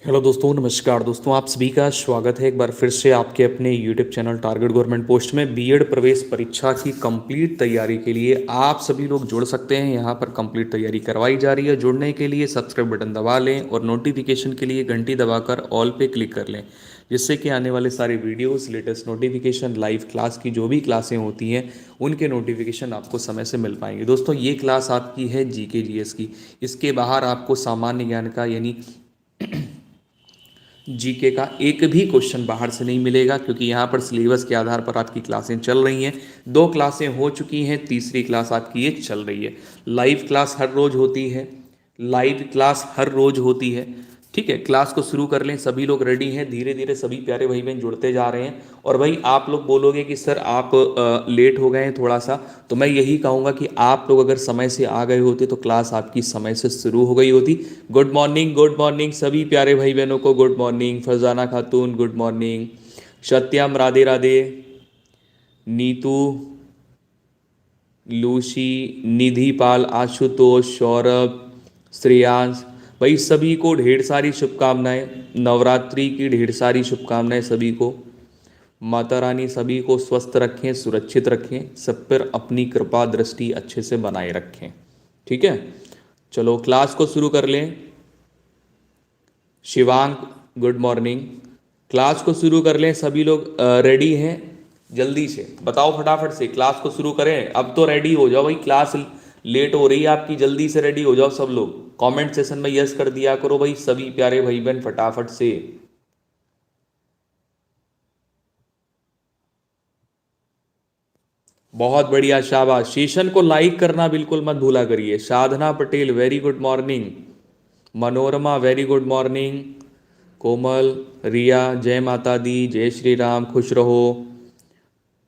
Hello दोस्तों, नमस्कार दोस्तों। आप सभी का स्वागत है एक बार फिर से आपके अपने YouTube channel target government post में बीएड प्रवेश परीक्षा की कंप्लीट तैयारी के लिए आप सभी लोग जुड़ सकते हैं। यहाँ पर कंप्लीट तैयारी करवाई जा रही है। जुड़ने के लिए सब्सक्राइब बटन दबा लें और नोटिफिकेशन के लिए घंटी दबाकर ऑल पे क्लिक कर लें, जिससे कि आने वाले सारे videos, latest notification, live class की जो भी क्लासें होती हैं उनके नोटिफिकेशन आपको समय से मिल पाएंगे। दोस्तों, ये क्लास आपकी है जीके जीएस की। इसके बाहर आपको सामान्य ज्ञान का यानी जीके का एक भी क्वेश्चन बाहर से नहीं मिलेगा, क्योंकि यहाँ पर सिलेबस के आधार पर आपकी क्लासें चल रही हैं। 2 क्लासें हो चुकी हैं, तीसरी क्लास आपकी ये चल रही है। लाइव क्लास हर रोज होती है। लाइव क्लास हर रोज होती है। ठीक है, क्लास को शुरू कर लें। सभी लोग रेडी हैं। धीरे धीरे सभी प्यारे भाई बहन जुड़ते जा रहे हैं। और भाई आप लोग बोलोगे कि सर आप लेट हो गए हैं थोड़ा सा, तो मैं यही कहूँगा कि आप लोग अगर समय से आ गए होते तो क्लास आपकी समय से शुरू हो गई होती। गुड मॉर्निंग सभी प्यारे भाई बहनों को। गुड मॉर्निंग फरजाना खातून, गुड मॉर्निंग सत्यम, राधे राधे। नीतू, लूसी, निधि पाल, आशुतोष, सौरभ, श्रेयांश, भाई सभी को ढेर सारी शुभकामनाएं। नवरात्रि की ढेर सारी शुभकामनाएं सभी को। माता रानी सभी को स्वस्थ रखें, सुरक्षित रखें, सब पर अपनी कृपा दृष्टि अच्छे से बनाए रखें। ठीक है, चलो क्लास को शुरू कर लें। Shivang, good morning. क्लास को शुरू कर लें। सभी लोग रेडी हैं? जल्दी से बताओ, फटाफट से क्लास को शुरू करें। अब तो रेडी हो जाओ भाई, क्लास लेट हो रही है आपकी। जल्दी से रेडी हो जाओ सब लोग। कमेंट सेशन में यस कर दिया करो भाई सभी प्यारे भाई बहन, फटाफट से। बहुत बढ़िया, शाबाश। सेशन को लाइक करना बिल्कुल मत भूला करिए। Sadhana Patel, very good morning. Manorama, very good morning. Komal, Riya, जय माता दी, जय श्री राम, खुश रहो,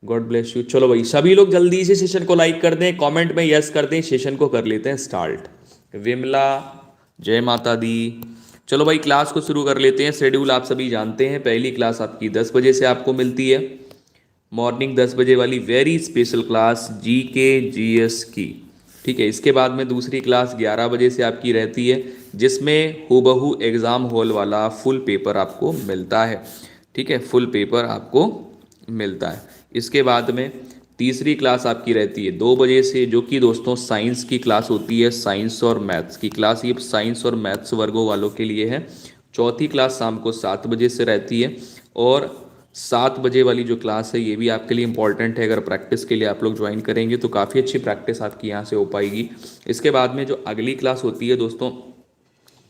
गॉड ब्लेस यू। चलो भाई सभी लोग जल्दी से सेशन को लाइक कर दें, कमेंट में यस कर दें। सेशन को कर लेते हैं स्टार्ट। विमला, जय माता दी। चलो भाई क्लास को शुरू कर लेते हैं। शेड्यूल आप सभी जानते हैं। पहली क्लास आपकी 10 बजे से आपको मिलती है, मॉर्निंग 10 बजे वाली वेरी स्पेशल क्लास जी के जी एस की। ठीक है, इसके बाद में दूसरी क्लास 11 बजे से आपकी रहती है, जिसमें हूबहू एग्ज़ाम हॉल वाला फुल पेपर आपको मिलता है। ठीक है, फुल पेपर आपको मिलता है। इसके बाद में तीसरी क्लास आपकी रहती है 2 बजे से, जो कि दोस्तों साइंस की क्लास होती है। साइंस और मैथ्स की क्लास, ये साइंस और मैथ्स वर्गों वालों के लिए है। चौथी क्लास शाम को 7 बजे से रहती है। और 7 बजे वाली जो क्लास है ये भी आपके लिए इंपॉर्टेंट है। अगर प्रैक्टिस के लिए आप लोग ज्वाइन करेंगे तो काफ़ी अच्छी प्रैक्टिस आपकी यहाँ से हो पाएगी। इसके बाद में जो अगली क्लास होती है दोस्तों,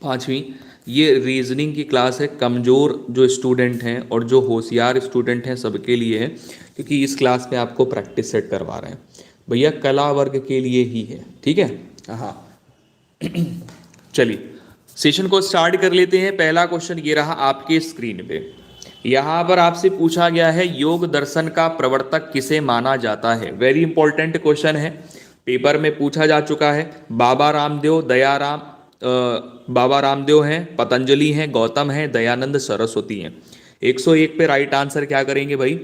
पाँचवीं, ये रीजनिंग की क्लास है। कमज़ोर जो स्टूडेंट हैं और जो होशियार स्टूडेंट हैं सबके लिए है, क्योंकि इस क्लास में आपको प्रैक्टिस सेट करवा रहे हैं। भैया कला वर्ग के लिए ही है। ठीक है, हाँ। चलिए सेशन को स्टार्ट कर लेते हैं। पहला क्वेश्चन ये रहा आपके स्क्रीन पे। यहाँ पर आपसे पूछा गया है योग दर्शन का प्रवर्तक किसे माना जाता है। वेरी इंपॉर्टेंट क्वेश्चन है, पेपर में पूछा जा चुका है। बाबा रामदेव, बाबा रामदेव हैं, पतंजलि हैं, गौतम हैं, दयानंद सरस्वती हैं। 101 पे राइट आंसर क्या करेंगे भाई?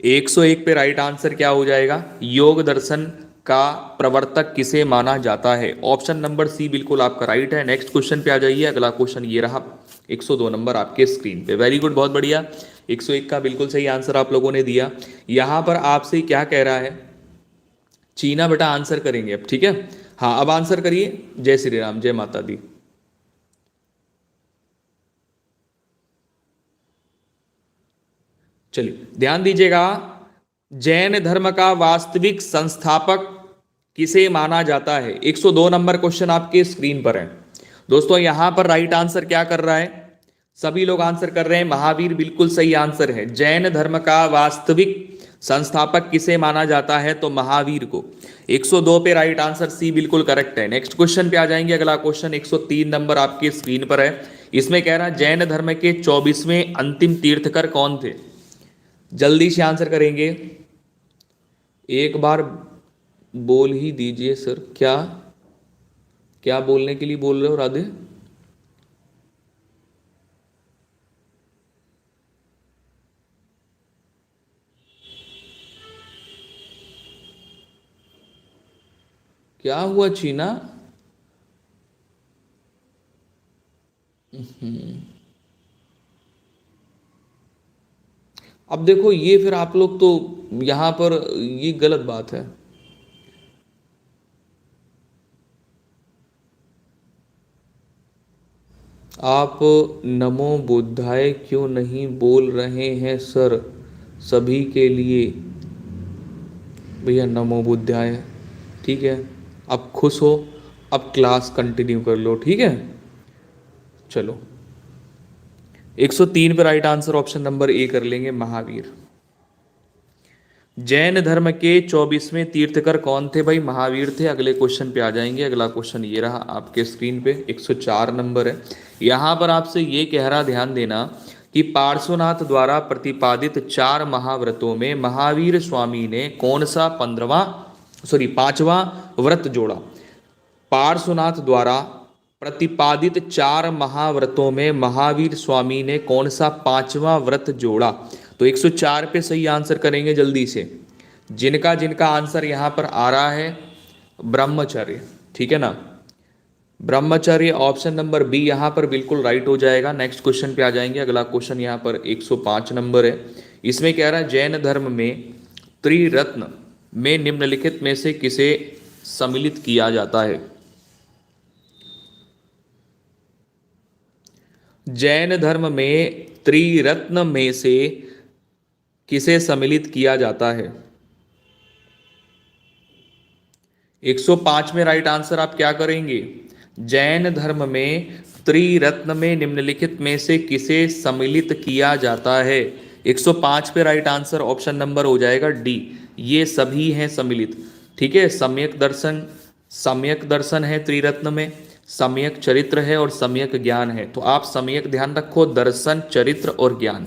101 पे राइट आंसर क्या हो जाएगा? योग दर्शन का प्रवर्तक किसे माना जाता है? ऑप्शन नंबर सी बिल्कुल आपका राइट है। नेक्स्ट क्वेश्चन पे आ जाइए। अगला क्वेश्चन ये रहा 102 नंबर आपके स्क्रीन पे। वेरी गुड, बहुत बढ़िया। 101 का बिल्कुल सही आंसर आप लोगों ने दिया। यहां पर आपसे क्या कह रहा है? चीना बेटा आंसर करेंगे अब, ठीक है। हाँ अब आंसर करिए। जय श्री राम, जय माता दी। चलिए ध्यान दीजिएगा। जैन धर्म का वास्तविक संस्थापक किसे माना जाता है? 102 नंबर क्वेश्चन आपके स्क्रीन पर है। दोस्तों यहां पर राइट आंसर क्या कर रहा है? सभी लोग आंसर कर रहे हैं महावीर, बिल्कुल सही आंसर है। जैन धर्म का वास्तविक संस्थापक किसे माना जाता है? तो महावीर को। 102 पे राइट आंसर सी बिल्कुल करेक्ट है। नेक्स्ट क्वेश्चन पे आ जाएंगे। अगला क्वेश्चन 103 नंबर आपकी स्क्रीन पर है। इसमें कह रहा है जैन धर्म के 24वें अंतिम तीर्थकर कौन थे? जल्दी से आंसर करेंगे। एक बार बोल ही दीजिए सर। क्या क्या बोलने के लिए बोल रहे हो राधे? क्या हुआ चीना? अब देखो ये फिर आप लोग तो यहाँ पर ये गलत बात है। आप नमो बुद्धाय क्यों नहीं बोल रहे हैं सर, सभी के लिए। भैया नमो बुद्धाय, ठीक है, अब खुश हो, अब क्लास कंटिन्यू कर लो, ठीक है। चलो 103 पे right answer option number A कर लेंगे, महावीर। जैन धर्म के 24वें तीर्थकर कौन थे भाई, महावीर थे। अगले क्वेश्चन पे आ जाएंगे। अगला क्वेश्चन ये रहा आपके स्क्रीन पे, 104 नंबर है। यहाँ पर आपसे ये कह रहा, ध्यान देना, कि पार्श्वनाथ द्वारा प्रतिपादित 4 महाव्रतों में महावीर स्वामी ने कौन सा 5वां व्रत जोड़ा। पार्श्वनाथ द्वारा प्रतिपादित 4 महाव्रतों में महावीर स्वामी ने कौन सा 5वां व्रत जोड़ा। तो 104 पे सही आंसर करेंगे जल्दी से, जिनका जिनका आंसर यहाँ पर आ रहा है ब्रह्मचर्य, ठीक है ना। ब्रह्मचर्य ऑप्शन नंबर बी यहाँ पर बिल्कुल राइट हो जाएगा। नेक्स्ट क्वेश्चन पे आ जाएंगे। अगला क्वेश्चन यहाँ पर 105 नंबर है। इसमें कह रहा है जैन धर्म में त्रिरत्न में निम्नलिखित में से किसे सम्मिलित किया जाता है। जैन धर्म में त्रिरत्न में से किसे सम्मिलित किया जाता है। 105 में राइट आंसर आप क्या करेंगे, जैन धर्म में त्रिरत्न में निम्नलिखित में से किसे सम्मिलित किया जाता है। 105 पे राइट आंसर ऑप्शन नंबर हो जाएगा डी, ये सभी हैं सम्मिलित, ठीक है। सम्यक दर्शन है त्रिरत्न में, सम्यक चरित्र है और सम्यक ज्ञान है। तो आप सम्यक ध्यान रखो, दर्शन, चरित्र और ज्ञान।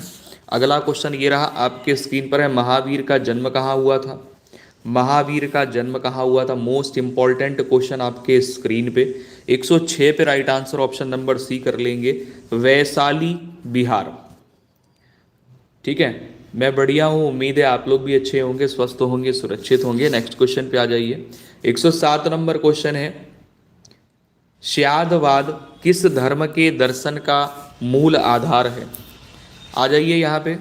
अगला क्वेश्चन ये रहा आपके स्क्रीन पर है, महावीर का जन्म कहाँ हुआ था। महावीर का जन्म कहाँ हुआ था, मोस्ट इंपॉर्टेंट क्वेश्चन आपके स्क्रीन पे। 106 पे right answer option number C कर लेंगे, वैशाली बिहार, ठीक है। मैं बढ़िया हूँ, उम्मीद है आप लोग भी अच्छे होंगे, स्वस्थ होंगे, सुरक्षित होंगे। नेक्स्ट क्वेश्चन पे आ जाइए। 107 नंबर क्वेश्चन है, श्यादवाद किस धर्म के दर्शन का मूल आधार है। आ जाइए यहाँ पे।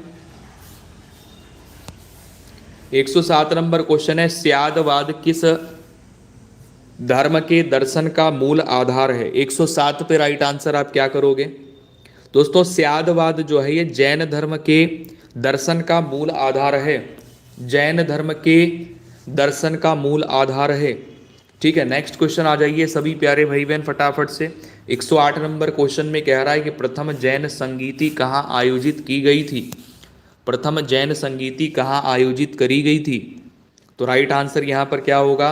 107 नंबर क्वेश्चन है, श्यादवाद किस धर्म के दर्शन का मूल आधार है। 107 पे राइट आंसर आप क्या करोगे दोस्तों, श्यादवाद जो है ये जैन धर्म के दर्शन का मूल आधार है। जैन धर्म के दर्शन का मूल आधार है, ठीक है। नेक्स्ट क्वेश्चन आ जाइए सभी प्यारे भाई बहन फटाफट से। 108 नंबर क्वेश्चन में कह रहा है कि प्रथम जैन संगीति कहाँ आयोजित की गई थी। प्रथम जैन संगीति कहाँ आयोजित करी गई थी। तो राइट आंसर यहाँ पर क्या होगा,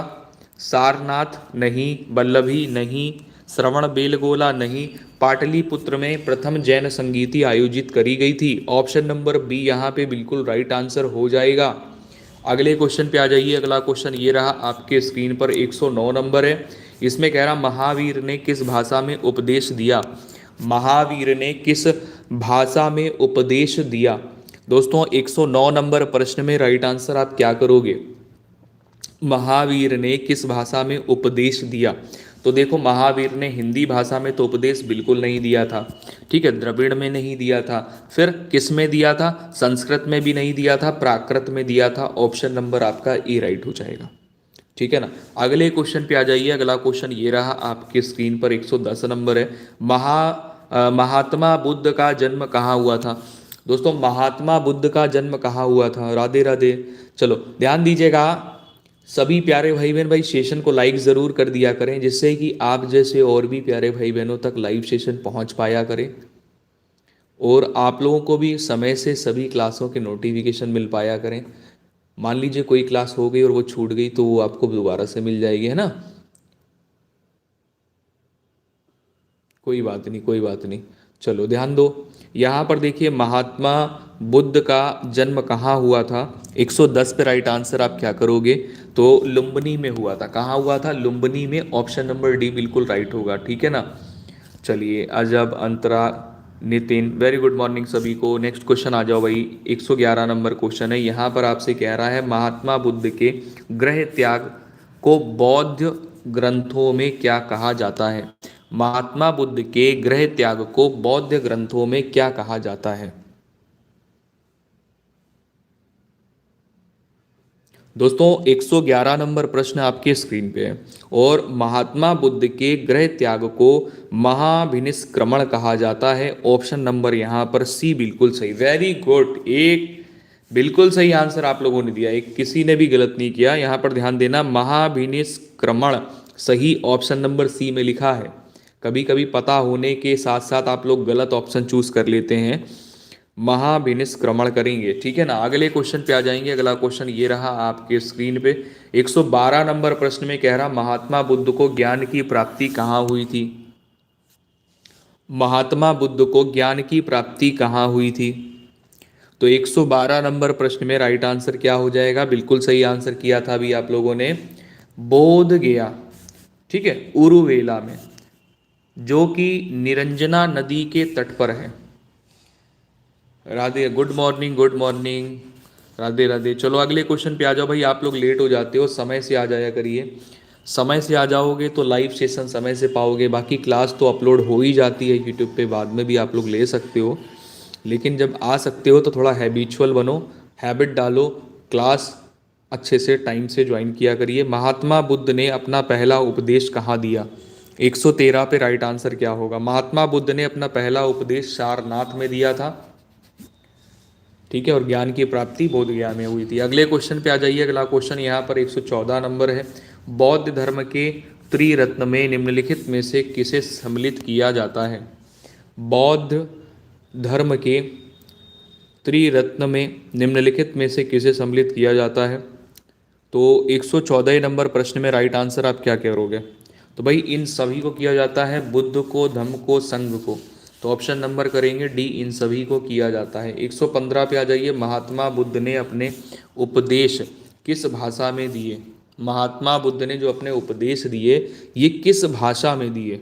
सारनाथ नहीं, वल्लभी नहीं, श्रवण बेलगोला नहीं, पाटलिपुत्र में प्रथम जैन संगीति आयोजित करी गई थी। ऑप्शन नंबर बी यहाँ पे बिल्कुल राइट आंसर हो जाएगा। अगले क्वेश्चन पे आ जाइए। अगला क्वेश्चन ये रहा आपके स्क्रीन पर, 109 नंबर है। इसमें कह रहा महावीर ने किस भाषा में उपदेश दिया। महावीर ने किस भाषा में उपदेश दिया। दोस्तों 109 नंबर प्रश्न में राइट आंसर आप क्या करोगे, महावीर ने किस भाषा में उपदेश दिया। तो देखो महावीर ने हिंदी भाषा में तो उपदेश बिल्कुल नहीं दिया था, ठीक है, द्रविड़ में नहीं दिया था, फिर किस में दिया था, संस्कृत में भी नहीं दिया था, प्राकृत में दिया था। ऑप्शन नंबर आपका ए राइट हो जाएगा, ठीक है ना। अगले क्वेश्चन पे आ जाइए। अगला क्वेश्चन ये रहा आपके स्क्रीन पर, 110 नंबर है। महात्मा बुद्ध का जन्म कहाँ हुआ था। दोस्तों महात्मा बुद्ध का जन्म कहाँ हुआ था, राधे राधे। चलो ध्यान दीजिएगा सभी प्यारे भाई बहन, भाई सेशन को लाइक ज़रूर कर दिया करें, जिससे कि आप जैसे और भी प्यारे भाई बहनों तक लाइव सेशन पहुंच पाया करें और आप लोगों को भी समय से सभी क्लासों के नोटिफिकेशन मिल पाया करें। मान लीजिए कोई क्लास हो गई और वो छूट गई तो वो आपको दोबारा से मिल जाएगी, है ना। कोई बात नहीं, कोई बात नहीं। चलो ध्यान दो, यहाँ पर देखिए महात्मा बुद्ध का जन्म कहाँ हुआ था। 110 पे राइट आंसर आप क्या करोगे, तो लुम्बिनी में हुआ था। कहाँ हुआ था, लुम्बिनी में। ऑप्शन नंबर डी बिल्कुल राइट होगा, ठीक है ना। चलिए अजब, अंतरा, नितिन, वेरी गुड मॉर्निंग सभी को। नेक्स्ट क्वेश्चन आ जाओ भाई। 111 नंबर क्वेश्चन है। यहाँ पर आपसे कह रहा है महात्मा बुद्ध के गृह त्याग को बौद्ध ग्रंथों में क्या कहा जाता है। महात्मा बुद्ध के गृह त्याग को बौद्ध ग्रंथों में क्या कहा जाता है। दोस्तों 111 नंबर प्रश्न आपके स्क्रीन पे है। और महात्मा बुद्ध के गृह त्याग को महाभिनिष्क्रमण कहा जाता है। ऑप्शन नंबर यहाँ पर सी बिल्कुल सही। वेरी गुड, एक बिल्कुल सही आंसर आप लोगों ने दिया, एक किसी ने भी गलत नहीं किया। यहाँ पर ध्यान देना, महाभिनिष्क्रमण सही ऑप्शन नंबर सी में लिखा है। कभी कभी पता होने के साथ साथ आप लोग गलत ऑप्शन चूज कर लेते हैं। महाभिनिष्क्रमण करेंगे, ठीक है ना। अगले क्वेश्चन पे आ जाएंगे। अगला क्वेश्चन ये रहा आपके स्क्रीन पे। 112 नंबर प्रश्न में कह रहा, महात्मा बुद्ध को ज्ञान की प्राप्ति कहाँ हुई थी। महात्मा बुद्ध को ज्ञान की प्राप्ति कहाँ हुई थी। तो 112 नंबर प्रश्न में राइट आंसर क्या हो जाएगा। बिल्कुल सही आंसर किया था अभी आप लोगों ने, बोध गया, ठीक है, उरुवेला में, जो कि निरंजना नदी के तट पर है। Radhe, good morning, good morning, Radhe Radhe. चलो अगले क्वेश्चन पे आ जाओ भाई। आप लोग लेट हो जाते हो, समय से आ जाया करिए। समय से आ जाओगे तो लाइव सेशन समय से पाओगे। बाकी क्लास तो अपलोड हो ही जाती है यूट्यूब पे, बाद में भी आप लोग ले सकते हो। लेकिन जब आ सकते हो तो थोड़ा हैबिचुअल बनो, हैबिट डालो, क्लास अच्छे से टाइम से ज्वाइन किया करिए। महात्मा बुद्ध ने अपना पहला उपदेश कहाँ दिया। 113 पे राइट आंसर क्या होगा। महात्मा बुद्ध ने अपना पहला उपदेश सारनाथ में दिया था, ठीक है, और ज्ञान की प्राप्ति बोध गया में हुई थी। अगले क्वेश्चन पे आ जाइए। अगला क्वेश्चन यहाँ पर 114 नंबर है। बौद्ध धर्म के त्रिरत्न में निम्नलिखित में से किसे सम्मिलित किया जाता है। बौद्ध धर्म के त्रिरत्न में निम्नलिखित में से किसे सम्मिलित किया जाता है। तो 114 नंबर प्रश्न में राइट आंसर आप क्या करोगे। तो भाई इन सभी को किया जाता है, बुद्ध को, धम्म को, संघ को। तो ऑप्शन नंबर करेंगे डी, इन सभी को किया जाता है। 115 पे आ जाइए। महात्मा बुद्ध ने अपने उपदेश किस भाषा में दिए। महात्मा बुद्ध ने जो अपने उपदेश दिए ये किस भाषा में दिए।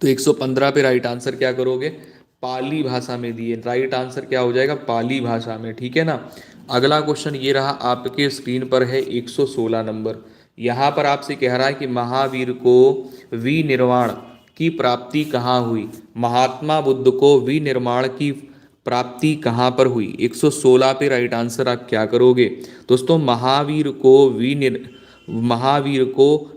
तो 115 पे राइट आंसर क्या करोगे, पाली भाषा में दिए। राइट आंसर क्या हो जाएगा, पाली भाषा में, ठीक है ना। अगला क्वेश्चन ये रहा आपके स्क्रीन पर है 116 नंबर। यहाँ पर आपसे कह रहा है कि महावीर को विनिर्वाण की प्राप्ति कहाँ हुई। महात्मा बुद्ध को विनिर्माण की प्राप्ति कहाँ पर हुई। 116 पे राइट आंसर आप क्या करोगे। दोस्तों महावीर को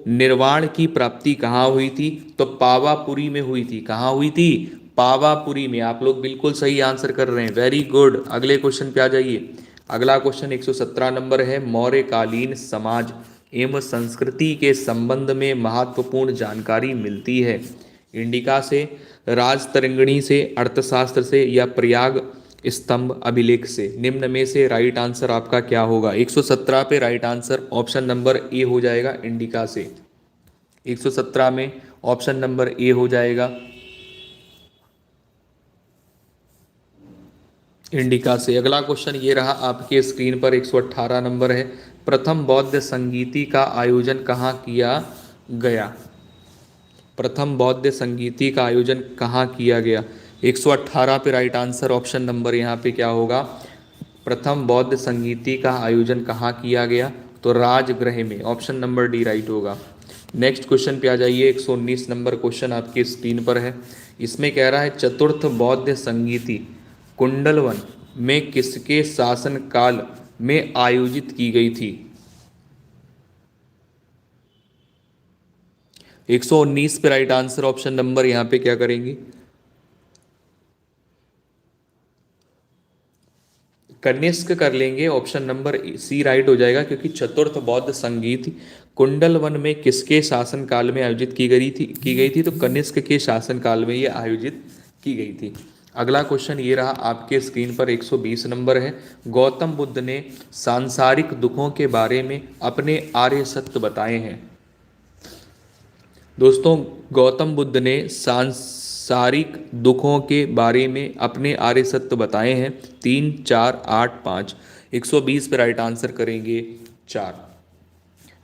निर्वाण की प्राप्ति कहाँ हुई थी। तो पावापुरी में हुई थी। कहाँ हुई थी, पावापुरी में। आप लोग बिल्कुल सही आंसर कर रहे हैं, वेरी गुड। अगले क्वेश्चन पे आ जाइए। अगला क्वेश्चन 117 नंबर है। मौर्यकालीन समाज एवं संस्कृति के संबंध में महत्वपूर्ण जानकारी मिलती है। इंडिका से, राजतरंगिणी से, अर्थशास्त्र से, या प्रयाग स्तंभ अभिलेख से। निम्न में से राइट आंसर आपका क्या होगा। 117 पे right answer option number A हो जाएगा, इंडिका से। 117 में ऑप्शन नंबर ए हो जाएगा, इंडिका से। अगला क्वेश्चन ये रहा आपके स्क्रीन पर 118 नंबर है। प्रथम बौद्ध संगीति का आयोजन कहाँ किया गया। प्रथम बौद्ध संगीति का आयोजन कहाँ किया गया। 118 पे राइट आंसर ऑप्शन नंबर यहाँ पे क्या होगा, प्रथम बौद्ध संगीति का आयोजन कहाँ किया गया। तो राजगृह में, ऑप्शन नंबर डी राइट होगा। नेक्स्ट क्वेश्चन पे आ जाइए। 119 नंबर क्वेश्चन आपकी स्क्रीन पर है। इसमें कह रहा है चतुर्थ बौद्ध संगीति कुंडलवन में किसके शासन काल में आयोजित की गई थी। 119 पे राइट आंसर ऑप्शन नंबर यहाँ पे क्या करेंगे, कनिष्क कर लेंगे। ऑप्शन नंबर सी राइट हो जाएगा, क्योंकि चतुर्थ बौद्ध संगीत कुंडलवन में किसके शासन काल में आयोजित की गई थी। तो कनिष्क के शासन काल में ये आयोजित की गई थी। अगला क्वेश्चन ये रहा आपके स्क्रीन पर 120 नंबर है। गौतम बुद्ध ने सांसारिक दुखों के बारे में अपने आर्य सत्य बताए हैं। दोस्तों गौतम बुद्ध ने सांसारिक दुखों के बारे में अपने आर्य सत्य बताए हैं। 3, 4, 8, 5। 120 पे राइट आंसर करेंगे 4।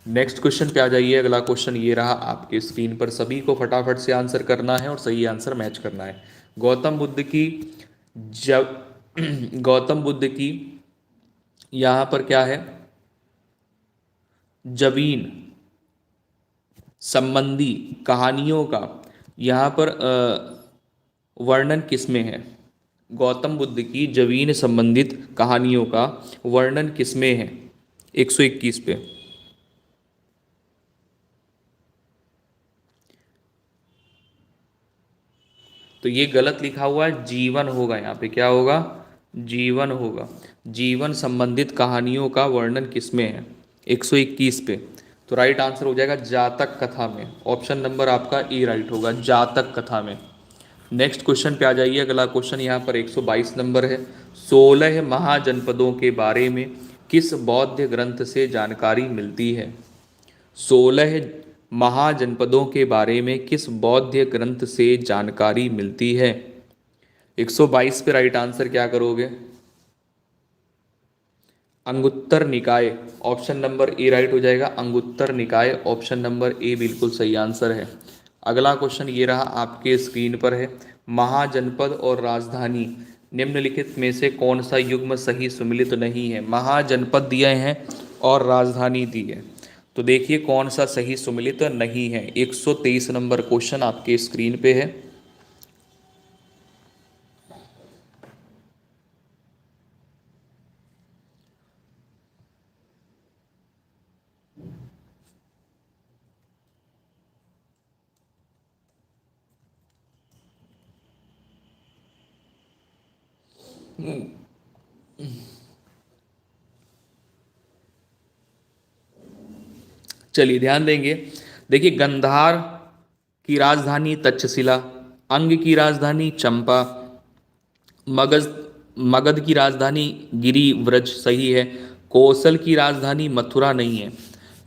नेक्स्ट क्वेश्चन पे आ जाइए। अगला क्वेश्चन ये रहा आपके स्क्रीन पर। सभी को फटाफट से आंसर करना है और सही आंसर मैच करना है। गौतम बुद्ध की गौतम बुद्ध की यहाँ पर क्या है, जवीन संबंधी कहानियों का यहाँ पर वर्णन किसमें है। गौतम बुद्ध की जवीन संबंधित कहानियों का वर्णन किसमें है। 121 पे। तो ये गलत लिखा हुआ है, जीवन होगा यहाँ पे, क्या होगा, जीवन होगा। जीवन संबंधित कहानियों का वर्णन किसमें है, 121 पे। तो राइट आंसर हो जाएगा जातक कथा में। ऑप्शन नंबर आपका ई राइट होगा, जातक कथा में। नेक्स्ट क्वेश्चन पे आ जाइए। अगला क्वेश्चन यहाँ पर 122 नंबर है। 16 महाजनपदों के बारे में किस बौद्ध ग्रंथ से जानकारी मिलती है। 16 महाजनपदों के बारे में किस बौद्ध ग्रंथ से जानकारी मिलती है। 122 पे राइट आंसर क्या करोगे, अंगुत्तर निकाय। ऑप्शन नंबर ए राइट हो जाएगा, अंगुत्तर निकाय। ऑप्शन नंबर ए बिल्कुल सही आंसर है। अगला क्वेश्चन ये रहा, आपके स्क्रीन पर है। महाजनपद और राजधानी निम्नलिखित में से कौन सा युग्म सही सुमिलित नहीं है। महाजनपद दिए हैं और राजधानी दी है, तो देखिए कौन सा सही सुमिलित नहीं है। 123 नंबर क्वेश्चन आपके स्क्रीन पे है। चलिए ध्यान देंगे। देखिए, गंधार की राजधानी तक्षशिला, अंग की राजधानी चंपा, मगध मगध की राजधानी गिरिव्रज सही है। कौशल की राजधानी मथुरा नहीं है।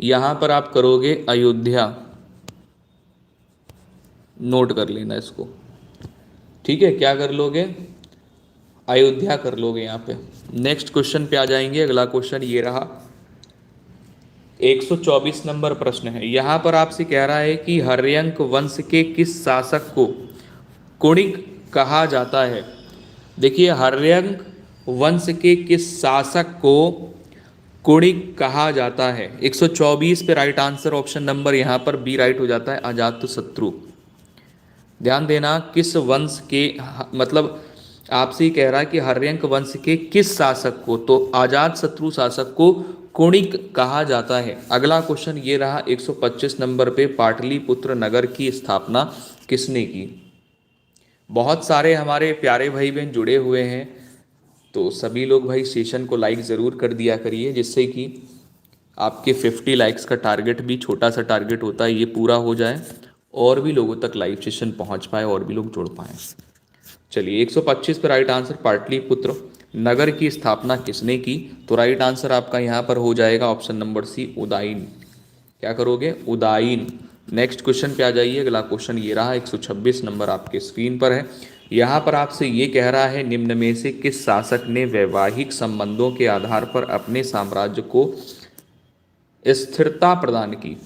यहाँ पर आप करोगे अयोध्या, नोट कर लेना इसको, ठीक है। क्या कर लोगे, अयोध्या कर लोगे यहाँ पे। नेक्स्ट क्वेश्चन पे आ जाएंगे। अगला क्वेश्चन ये रहा, 124 नंबर प्रश्न है। यहाँ पर आपसे कह रहा है कि हर्यंक वंश के किस शासक को कुणिक कहा जाता है। देखिए, हर्यंक वंश के किस शासक को कुणिक कहा जाता है। 124 पे राइट आंसर ऑप्शन नंबर यहाँ पर बी राइट हो जाता है, अजातशत्रु। ध्यान देना, किस वंश के, मतलब आपसे ही कह रहा है कि हर्यंक वंश के किस शासक को, तो अजातशत्रु शासक को कुणिक कहा जाता है। अगला क्वेश्चन ये रहा 125 नंबर पे, पाटलिपुत्र नगर की स्थापना किसने की। बहुत सारे हमारे प्यारे भाई बहन जुड़े हुए हैं, तो सभी लोग भाई सेशन को लाइक ज़रूर कर दिया करिए, जिससे कि आपके 50 लाइक्स का टारगेट, भी छोटा सा टारगेट होता है, ये पूरा हो जाए और भी लोगों तक लाइव सेशन पहुंच पाए और भी लोग जुड़ पाएँ। चलिए, 125 पर राइट आंसर, पाटलिपुत्र नगर की स्थापना किसने की। तो राइट आंसर आपका यहाँ पर हो जाएगा ऑप्शन नंबर सी, उदाइन। क्या करोगे, उदाइन। नेक्स्ट क्वेश्चन पे आ जाइए। अगला क्वेश्चन ये रहा, 126 नंबर आपके स्क्रीन पर है। यहाँ पर आपसे ये कह रहा है, निम्न में से किस शासक ने वैवाहिक संबंधों के आधार पर अपने साम्राज्य को स्थिरता प्रदान की।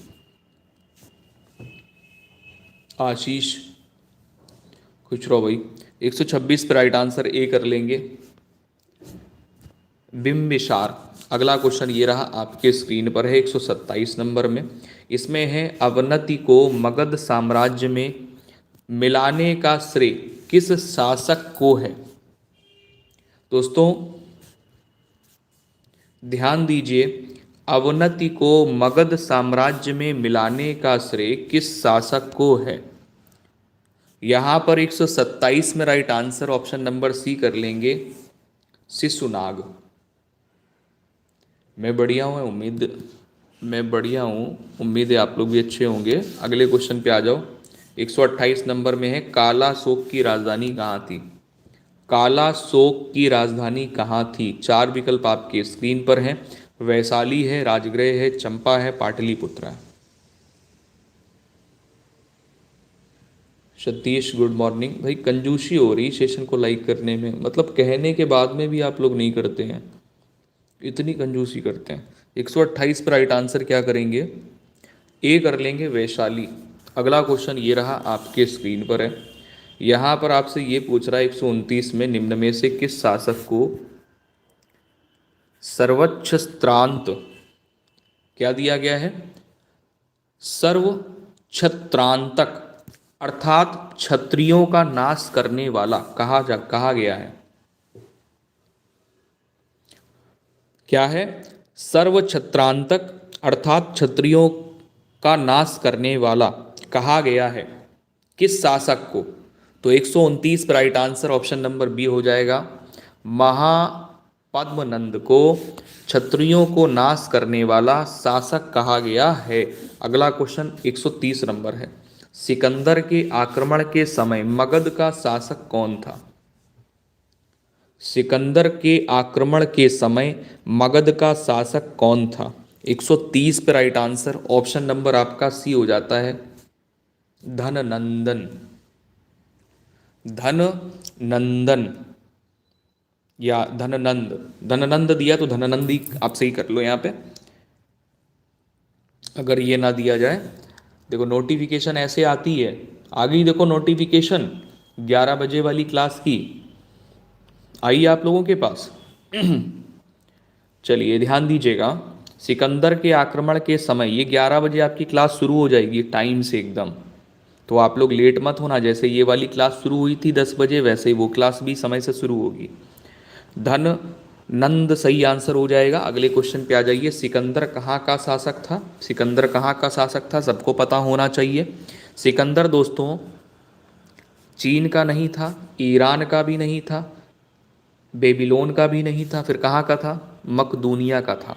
आशीष खुश रहो भाई। 126 पर राइट आंसर ए कर लेंगे, बिंबिसार। अगला क्वेश्चन ये रहा, आपके स्क्रीन पर है 127 नंबर में। इसमें है, अवनति को मगध साम्राज्य में मिलाने का श्रेय किस शासक को है। दोस्तों ध्यान दीजिए, अवनति को मगध साम्राज्य में मिलाने का श्रेय किस शासक को है। यहाँ पर 127 में right answer option number C कर लेंगे, शिशुनाग। मैं बढ़िया हूँ, उम्मीद है आप लोग भी अच्छे होंगे। अगले क्वेश्चन पे आ जाओ। 128 नंबर में है, काला शोक की राजधानी कहाँ थी। काला शोक की राजधानी कहाँ थी। 4 विकल्प आपके स्क्रीन पर हैं, वैशाली है, राजगृह है, चंपा है, पाटलिपुत्र है। Satish good morning. भाई कंजूसी हो रही सेशन को लाइक करने में, मतलब कहने के बाद में भी आप लोग नहीं करते हैं, इतनी कंजूसी करते हैं। 128 पर राइट आंसर क्या करेंगे, ए कर लेंगे, वैशाली। अगला क्वेश्चन ये रहा, आपके स्क्रीन पर है। यहाँ पर आपसे ये पूछ रहा है 129 में, निम्न में से किस शासक को सर्वछत्रांत क्या दिया गया है, सर्वछत्रांतक अर्थात क्षत्रियों का नाश करने वाला कहा गया है। क्या है, सर्व छत्रांतक अर्थात क्षत्रियों का नाश करने वाला कहा गया है किस शासक को? तो 129 पर right answer option number B हो जाएगा। महापद्मनंद को क्षत्रियों को नाश करने वाला शासक कहा गया है। अगला क्वेश्चन 130 नंबर है। सिकंदर के आक्रमण के समय मगध का शासक कौन था? सिकंदर के आक्रमण के समय मगध का शासक कौन था? 130 पे राइट आंसर ऑप्शन नंबर आपका सी हो जाता है, धननंदन। धननंदन या धननंद, धननंद दिया तो धननंदी आप सही कर लो यहाँ पे। अगर ये ना दिया जाए, देखो नोटिफिकेशन ऐसे आती है, आ गई देखो नोटिफिकेशन 11 बजे वाली क्लास की आई आप लोगों के पास। चलिए ध्यान दीजिएगा, सिकंदर के आक्रमण के समय ये 11 बजे आपकी क्लास शुरू हो जाएगी टाइम से एकदम, तो आप लोग लेट मत होना। जैसे ये वाली क्लास शुरू हुई थी 10 बजे, वैसे ही वो क्लास भी समय से शुरू होगी। धन नंद सही आंसर हो जाएगा। अगले क्वेश्चन पे आ जाइए। सिकंदर कहाँ का शासक था? सिकंदर कहाँ का शासक था सबको पता होना चाहिए। सिकंदर दोस्तों चीन का नहीं था, ईरान का भी नहीं था, बेबीलोन का भी नहीं था, फिर कहाँ का था? मकदूनिया का था।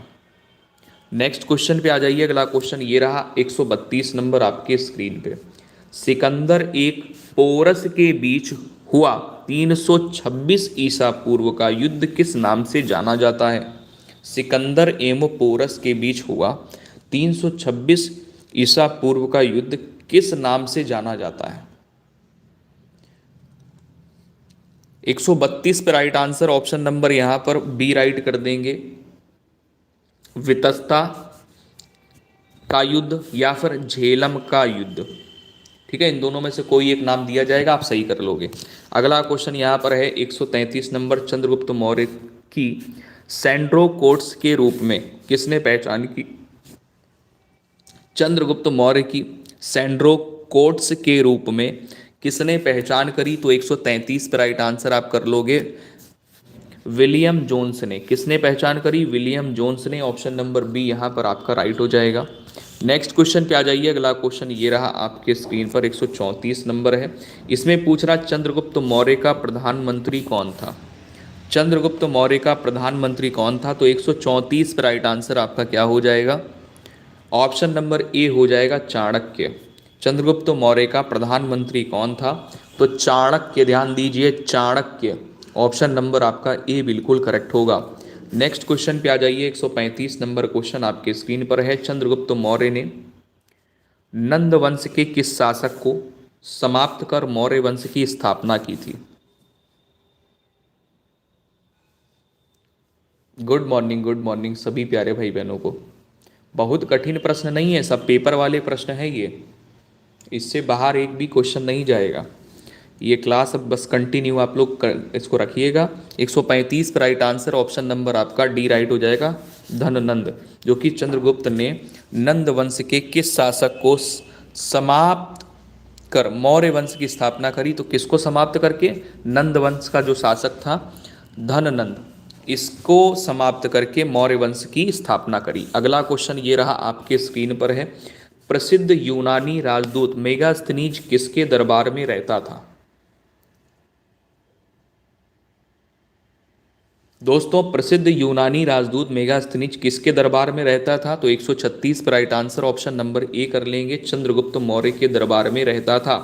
नेक्स्ट क्वेश्चन पे आ जाइए। अगला क्वेश्चन ये रहा 132 नंबर आपके स्क्रीन पे। सिकंदर एक पोरस के बीच हुआ 326 ईसा पूर्व का युद्ध किस नाम से जाना जाता है? सिकंदर एवं पोरस के बीच हुआ 326 ईसा पूर्व का युद्ध किस नाम से जाना जाता है? 132 पे राइट आंसर ऑप्शन नंबर यहां पर बी राइट कर देंगे, वितस्ता का युद्ध या फिर झेलम का युद्ध। ठीक है, इन दोनों में से कोई एक नाम दिया जाएगा, आप सही कर लोगे। अगला क्वेश्चन यहाँ पर है 133 नंबर। चंद्रगुप्त मौर्य की सैंड्रोकोट्स के रूप में किसने पहचान की? चंद्रगुप्त मौर्य की सैंड्रोकोट्स के रूप में किसने पहचान करी? तो 133 पर राइट आंसर आप कर लोगे, विलियम जोन्स ने। किसने पहचान करी? विलियम जोन्स ने। ऑप्शन नंबर बी यहाँ पर आपका राइट हो जाएगा। नेक्स्ट क्वेश्चन पे आ जाइए। अगला क्वेश्चन ये रहा आपके स्क्रीन पर, 134 नंबर है। इसमें पूछ रहा चंद्रगुप्त मौर्य का प्रधानमंत्री कौन था? चंद्रगुप्त मौर्य का प्रधानमंत्री कौन था? तो 134 पर राइट आंसर आपका क्या हो जाएगा? ऑप्शन नंबर ए हो जाएगा, चाणक्य। चंद्रगुप्त मौर्य का प्रधानमंत्री कौन था? तो चाणक्य। ध्यान दीजिए, चाणक्य। ऑप्शन नंबर आपका ए बिल्कुल करेक्ट होगा। नेक्स्ट क्वेश्चन पे आ जाइए। 135 नंबर क्वेश्चन आपके स्क्रीन पर है। चंद्रगुप्त मौर्य ने नंद वंश के किस शासक को समाप्त कर मौर्य वंश की स्थापना की थी? गुड मॉर्निंग सभी प्यारे भाई बहनों को। बहुत कठिन प्रश्न नहीं है, सब पेपर वाले प्रश्न है ये, इससे बाहर एक भी क्वेश्चन नहीं जाएगा। ये क्लास अब बस कंटिन्यू आप लोग इसको रखिएगा। 135 पर राइट आंसर ऑप्शन नंबर आपका डी राइट हो जाएगा, धननंद, जो कि चंद्रगुप्त ने नंद वंश के किस शासक को समाप्त कर मौर्य वंश की स्थापना करी? तो किसको समाप्त करके? नंद वंश का जो शासक था धननंद, इसको समाप्त करके मौर्य वंश की स्थापना करी। अगला क्वेश्चन ये रहा आपके स्क्रीन पर है। प्रसिद्ध यूनानी राजदूत मेगास्थनीज किसके दरबार में रहता था? दोस्तों प्रसिद्ध यूनानी राजदूत मेगास्थनीज किसके दरबार में रहता था? तो 136 पर right answer option number A कर लेंगे, चंद्रगुप्त मौर्य के दरबार में रहता था।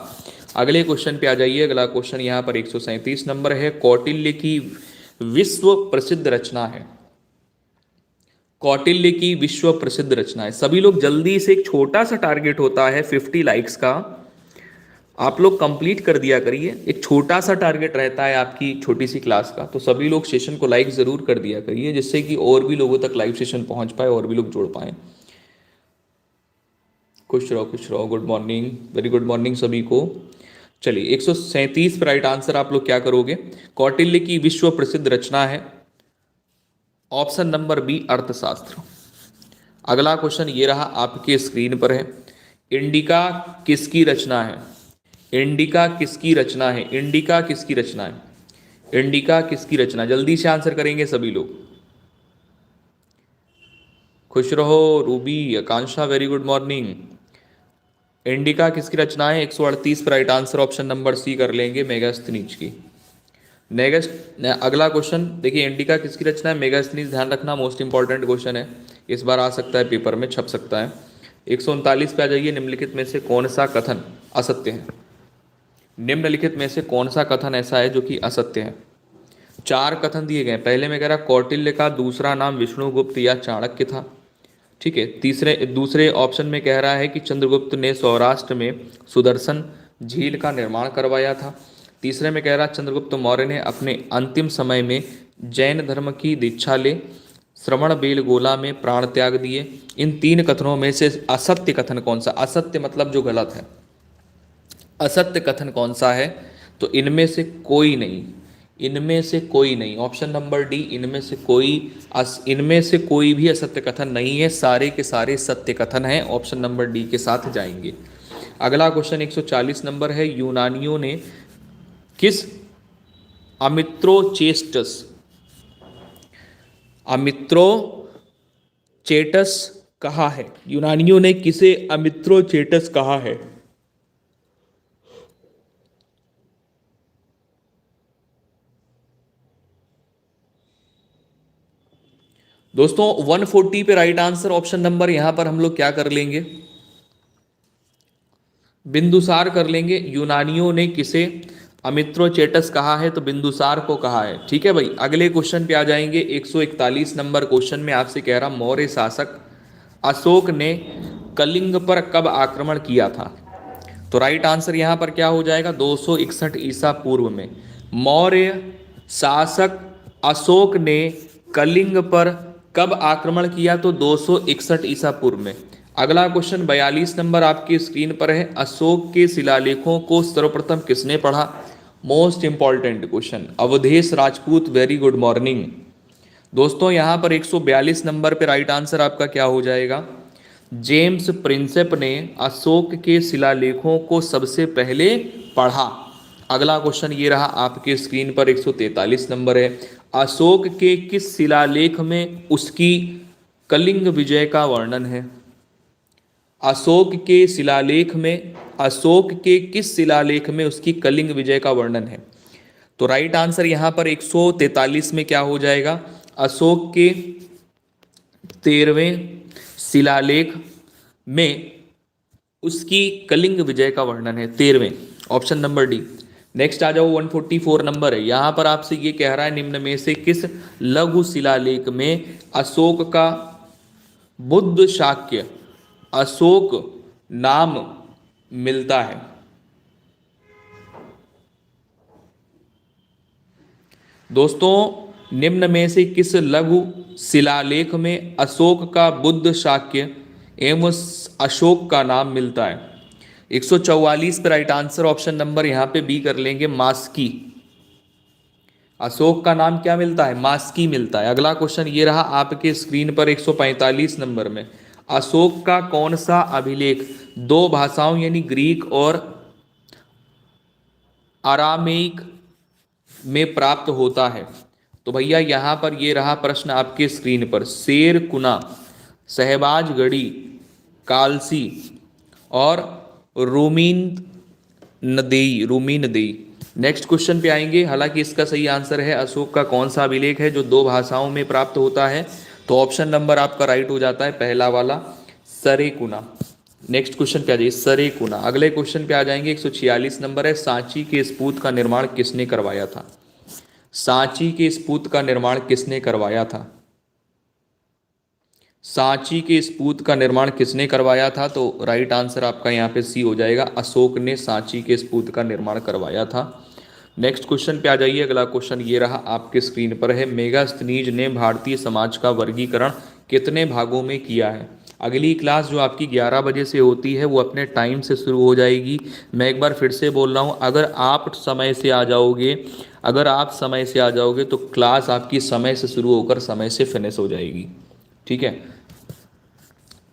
अगले क्वेश्चन पे आ जाइए। अगला क्वेश्चन यहाँ पर 137 नंबर है। कौटिल्य की विश्व प्रसिद्ध रचना है। कौटिल्य की विश्व प्रसिद्ध रचना है। सभी लोग जल्दी से, एक छोटा सा टारगेट होता है 50 लाइक्स का, आप लोग कंप्लीट कर दिया करिए। एक छोटा सा टारगेट रहता है आपकी छोटी सी क्लास का, तो सभी लोग सेशन को लाइक जरूर कर दिया करिए, जिससे कि और भी लोगों तक लाइव सेशन पहुंच पाए और भी लोग जुड़ पाए। खुश रहो। Good morning, very good morning सभी को। चलिए 137 पर राइट आंसर आप लोग क्या करोगे? कौटिल्य की विश्व प्रसिद्ध रचना है ऑप्शन नंबर बी, अर्थशास्त्र। अगला क्वेश्चन ये रहा आपके स्क्रीन पर है। इंडिका किसकी रचना है? इंडिका किसकी रचना है? इंडिका किसकी रचना है? इंडिका किसकी रचना? जल्दी से आंसर करेंगे सभी लोग। खुश रहो Ruby. Akanksha very good morning. Indica किसकी रचना है? 138 पर right answer option number C कर लेंगे, मेगास्थनीज की। नेक्स्ट अगला क्वेश्चन देखिए, इंडिका किसकी रचना है? मेगास्थनीज। ध्यान रखना मोस्ट इंपॉर्टेंट क्वेश्चन है, इस बार आ सकता है पेपर में, छप सकता है। 139 पे आ जाइए। निम्नलिखित में से कौन सा कथन असत्य है? निम्नलिखित में से कौन सा कथन ऐसा है जो कि असत्य है? चार कथन दिए गए। पहले में कह रहा कौटिल्य का दूसरा नाम विष्णुगुप्त या चाणक्य था। ठीक है। दूसरे ऑप्शन में कह रहा है कि चंद्रगुप्त ने सौराष्ट्र में सुदर्शन झील का निर्माण करवाया था। तीसरे में कह रहा चंद्रगुप्त मौर्य ने अपने अंतिम समय में जैन धर्म की दीक्षा ले श्रवण बेलगोला में प्राण त्याग दिए। इन तीन कथनों में से असत्य कथन कौन सा? असत्य मतलब जो गलत है। असत्य कथन कौन सा है? तो इनमें से कोई नहीं, इनमें से कोई नहीं। ऑप्शन नंबर डी, इनमें से कोई भी असत्य कथन नहीं है, सारे के सारे सत्य कथन हैं। ऑप्शन नंबर डी के साथ जाएंगे। अगला क्वेश्चन 140 नंबर है। यूनानियों ने किस अमित्रोचेटस कहा है? यूनानियों ने किसे अमित्रोचेटस कहा है? दोस्तों 140 पे राइट आंसर ऑप्शन नंबर, यहां पर हम लोग क्या कर लेंगे? बिंदुसार कर लेंगे। यूनानियों ने किसे अमित्रोचेटस कहा है? तो बिंदुसार को कहा है। ठीक है भाई। अगले क्वेश्चन पे आ जाएंगे। 141 नंबर क्वेश्चन में आपसे कह रहा मौर्य शासक अशोक ने कलिंग पर कब आक्रमण किया था? तो राइट आंसर यहां पर क्या हो जाएगा? 261 ईसा पूर्व में। मौर्य शासक अशोक ने कलिंग पर कब आक्रमण किया? तो 261 ईसा पूर्व में। अगला क्वेश्चन 42 नंबर आपकी स्क्रीन पर है। अशोक के शिलालेखों को सर्वप्रथम किसने पढ़ा? Most important question. Avdhesh Rajput very good morning. दोस्तों यहां पर 142 नंबर पे राइट आंसर आपका क्या हो जाएगा? जेम्स प्रिंसेप ने अशोक के शिलालेखों को सबसे पहले पढ़ा। अगला क्वेश्चन ये रहा आपके स्क्रीन पर, 143 नंबर है। अशोक के किस शिलालेख में उसकी कलिंग विजय का वर्णन है? अशोक के किस शिलालेख में उसकी कलिंग विजय का वर्णन है? तो राइट आंसर यहां पर 143 में क्या हो जाएगा? अशोक के 13वें शिलालेख में उसकी कलिंग विजय का वर्णन है, 13वें। Option number D. नेक्स्ट आ जाओ, 144 नंबर है। यहां पर आपसे ये कह रहा है निम्न में से किस लघु शिलालेख में अशोक का बुद्ध शाक्य अशोक नाम मिलता है? दोस्तों निम्न में से किस लघु शिलालेख में अशोक का बुद्ध शाक्य एवं अशोक का नाम मिलता है? 144 पर राइट आंसर ऑप्शन नंबर यहां पे बी कर लेंगे, मास्की। अशोक का नाम क्या मिलता है? मास्की मिलता है। अगला क्वेश्चन ये रहा आपके स्क्रीन पर 145 नंबर में। अशोक का कौन सा अभिलेख दो भाषाओं यानी ग्रीक और अरामेइक में प्राप्त होता है? तो भैया यहां पर ये रहा प्रश्न आपके स्क्रीन पर। शेरकुना, सहबाजगढ़ी, कालसी और रूमीनदेई। नेक्स्ट क्वेश्चन पे आएंगे। हालांकि इसका सही आंसर है अशोक का कौन सा अभिलेख है जो दो भाषाओं में प्राप्त होता है? तो ऑप्शन नंबर आपका राइट हो जाता है, पहला वाला, सरेकुना। नेक्स्ट क्वेश्चन पे आ जाइए, सरेकुना। अगले क्वेश्चन पे आ जाएंगे। 146 नंबर है। सांची के स्तूप का निर्माण किसने करवाया था? सांची के स्तूप का निर्माण किसने करवाया था? सांची के स्तूप का निर्माण किसने करवाया था? तो राइट आंसर आपका यहाँ पे सी हो जाएगा, अशोक ने सांची के स्तूप का निर्माण करवाया था। नेक्स्ट क्वेश्चन पे आ जाइए। अगला क्वेश्चन ये रहा आपके स्क्रीन पर है। मेगास्थनीज ने भारतीय समाज का वर्गीकरण कितने भागों में किया है? अगली क्लास जो आपकी 11 बजे से होती है वो अपने टाइम से शुरू हो जाएगी। मैं एक बार फिर से बोल रहा हूँ, अगर आप समय से आ जाओगे तो क्लास आपकी समय से शुरू होकर समय से फिनिश हो जाएगी। ठीक है।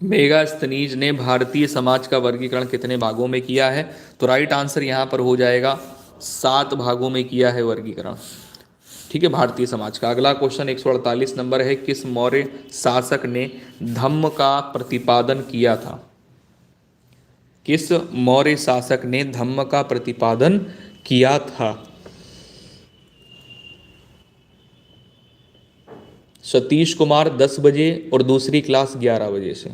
मेगास्थनीज ने भारतीय समाज का वर्गीकरण कितने भागों में किया है? तो राइट आंसर यहाँ पर हो जाएगा 7 भागों में किया है वर्गीकरण। ठीक है, भारतीय समाज का। अगला क्वेश्चन 148 नंबर है, किस मौर्य शासक ने धम्म का प्रतिपादन किया था? किस मौर्य शासक ने धम्म का प्रतिपादन किया था? सतीश कुमार 10 बजे और दूसरी क्लास 11 बजे से।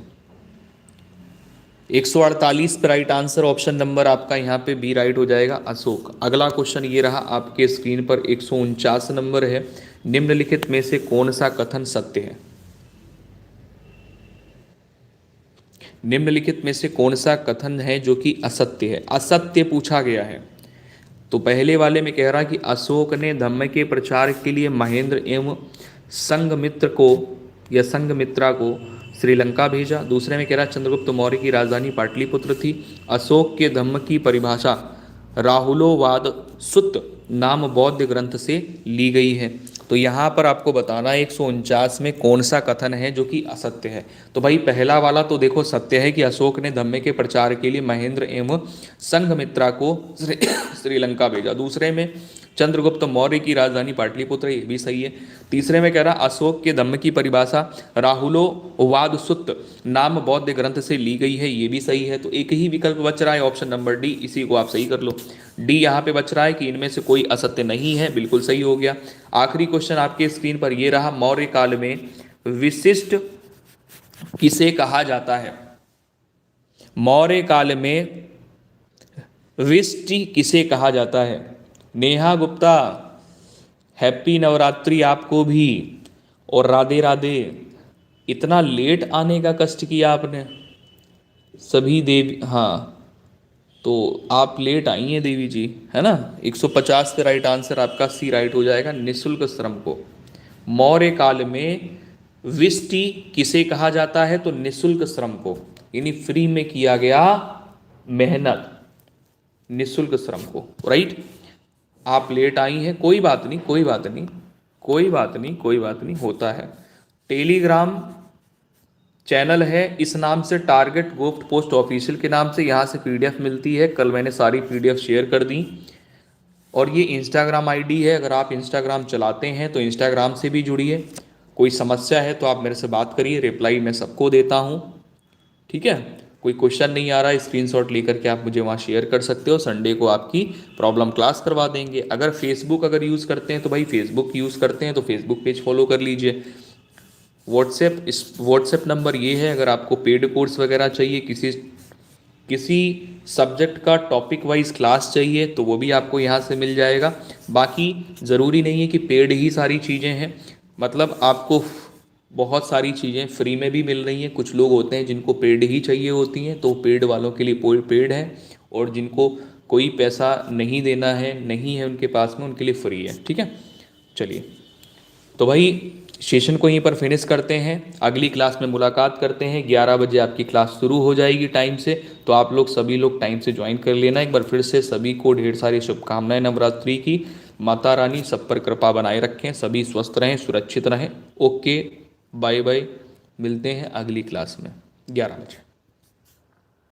148 पे राइट आंसर ऑप्शन नंबर आपका यहाँ पे बी राइट हो जाएगा, अशोक। अगला क्वेश्चन ये रहा आपके स्क्रीन पर, 149 नंबर है, निम्नलिखित में से कौन सा कथन सत्य है? निम्नलिखित में से कौन सा कथन है जो कि असत्य है? असत्य पूछा गया है। तो पहले वाले में कह रहा कि अशोक ने धम्म के प्रचार के लिए महेंद्र एवं संघमित्र को या संघमित्रा को श्रीलंका भेजा। दूसरे में कह रहा चंद्रगुप्त मौर्य की राजधानी पाटलिपुत्र थी। अशोक के धम्म की परिभाषा राहुलोवाद सुत्त नाम बौद्ध ग्रंथ से ली गई है। तो यहाँ पर आपको बताना है 149 में कौन सा कथन है जो कि असत्य है। तो भाई पहला वाला तो देखो सत्य है कि अशोक ने धम्म के प्रचार के लिए महेंद्र एवं संघमित्रा को श्रीलंका भेजा। दूसरे में चंद्रगुप्त मौर्य की राजधानी पाटलिपुत्र, ये भी सही है। तीसरे में कह रहा अशोक के धम्म की परिभाषा राहुलोवाद सुत्त नाम बौद्ध ग्रंथ से ली गई है, ये भी सही है। तो एक ही विकल्प बच रहा है ऑप्शन नंबर डी, इसी को आप सही कर लो। डी यहाँ पे बच रहा है कि इनमें से कोई असत्य नहीं है, बिल्कुल सही हो गया। आखिरी क्वेश्चन आपके स्क्रीन पर ये रहा, मौर्य काल में विशिष्ट किसे कहा जाता है? मौर्य काल में विष्टि किसे कहा जाता है? नेहा गुप्ता, हैप्पी नवरात्रि आपको भी, और राधे राधे। इतना लेट आने का कष्ट किया आपने सभी देवी, हाँ तो आप लेट आई हैं देवी जी, है ना। 150 पे राइट आंसर आपका सी राइट हो जाएगा, निःशुल्क श्रम को। मौर्य काल में विष्टि किसे कहा जाता है? तो निःशुल्क श्रम को, यानी फ्री में किया गया मेहनत, निःशुल्क श्रम को, राइट। आप लेट आई हैं, कोई बात नहीं, कोई बात नहीं, कोई बात नहीं, कोई बात नहीं, होता है। टेलीग्राम चैनल है इस नाम से, टारगेट गुप्त पोस्ट ऑफिशियल के नाम से, यहाँ से पीडीएफ मिलती है। कल मैंने सारी पीडीएफ शेयर कर दी। और ये इंस्टाग्राम आईडी है, अगर आप इंस्टाग्राम चलाते हैं तो इंस्टाग्राम से भी जुड़िए। कोई समस्या है तो आप मेरे से बात करिए, रिप्लाई मैं सबको देता हूँ, ठीक है। कोई क्वेश्चन नहीं आ रहा है, स्क्रीनशॉट लेकर के आप मुझे वहाँ शेयर कर सकते हो। संडे को आपकी प्रॉब्लम क्लास करवा देंगे। अगर फेसबुक अगर यूज़ करते हैं तो भाई फेसबुक यूज़ करते हैं तो फेसबुक पेज फॉलो कर लीजिए। व्हाट्सएप नंबर ये है, अगर आपको पेड कोर्स वगैरह चाहिए, किसी सब्जेक्ट का टॉपिक वाइज क्लास चाहिए तो वो भी आपको यहाँ से मिल जाएगा। बाकी ज़रूरी नहीं है कि पेड ही सारी चीज़ें हैं, मतलब आपको बहुत सारी चीज़ें फ्री में भी मिल रही हैं। कुछ लोग होते हैं जिनको पेड ही चाहिए होती हैं, तो पेड वालों के लिए पेड है, और जिनको कोई पैसा नहीं देना है, नहीं है उनके पास में, उनके लिए फ्री है, ठीक है। चलिए तो भाई सेशन को यहीं पर फिनिश करते हैं, अगली क्लास में मुलाकात करते हैं। 11 बजे आपकी क्लास शुरू हो जाएगी टाइम से, तो आप लोग सभी लोग टाइम से ज्वाइन कर लेना। एक बार फिर से सभी को ढेर सारी शुभकामनाएं नवरात्रि की। माता रानी सब पर कृपा बनाए रखें, सभी स्वस्थ रहें, सुरक्षित रहें। ओके, बाय बाय, मिलते हैं अगली क्लास में 11 बजे।